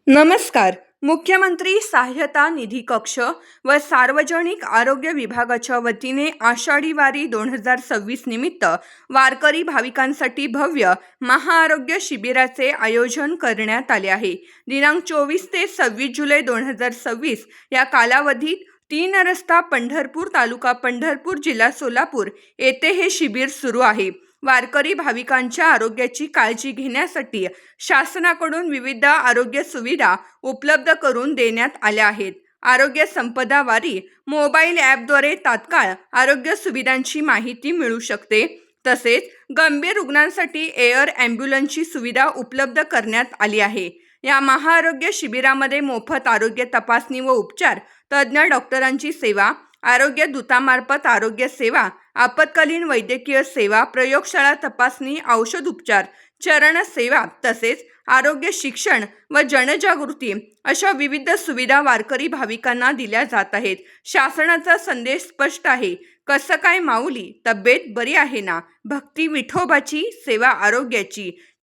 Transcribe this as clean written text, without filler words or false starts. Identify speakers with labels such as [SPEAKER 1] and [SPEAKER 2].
[SPEAKER 1] नमस्कार. मुख्यमंत्री सहाय्यता निधी कक्ष व सार्वजनिक आरोग्य विभागाच्या वतीने आषाढी वारी 2026 निमित्त वारकरी भाविकांसाठी भव्य महाआरोग्य शिबिराचे आयोजन करण्यात आले आहे. दिनांक 24 ते 26 जुलै 2026 या कालावधीत 3 रस्ता पंढरपूर, तालुका पंढरपूर, जिल्हा सोलापूर येथे हे शिबिर सुरू आहे. वारकरी भाविकांच्या आरोग्याची काळजी घेण्यासाठी शासनाकडून विविध आरोग्य सुविधा उपलब्ध करून देण्यात आल्या आहेत. आरोग्य संपदा वारी मोबाईल ॲपद्वारे तात्काळ आरोग्य सुविधांची माहिती मिळू शकते. तसेच गंभीर रुग्णांसाठी एअर ॲम्ब्युलन्सची सुविधा उपलब्ध करण्यात आली आहे. या महाआरोग्य शिबिरामध्ये मोफत आरोग्य तपासणी व उपचार, तज्ज्ञ डॉक्टरांची सेवा, आरोग्य दूतामार्फत आरोग्य सेवा, आपत्कालीन वैद्यकीय सेवा, प्रयोगशाळा तपासणी, औषध उपचार, चरण सेवा तसेच आरोग्य शिक्षण व जनजागृती अशा विविध सुविधा वारकरी भाविकांना दिल्या जात आहेत. शासनाचा संदेश स्पष्ट आहे. कसं काय माऊली, तब्येत बरी आहे ना? भक्ती विठोबाची, सेवा आरोग्याची.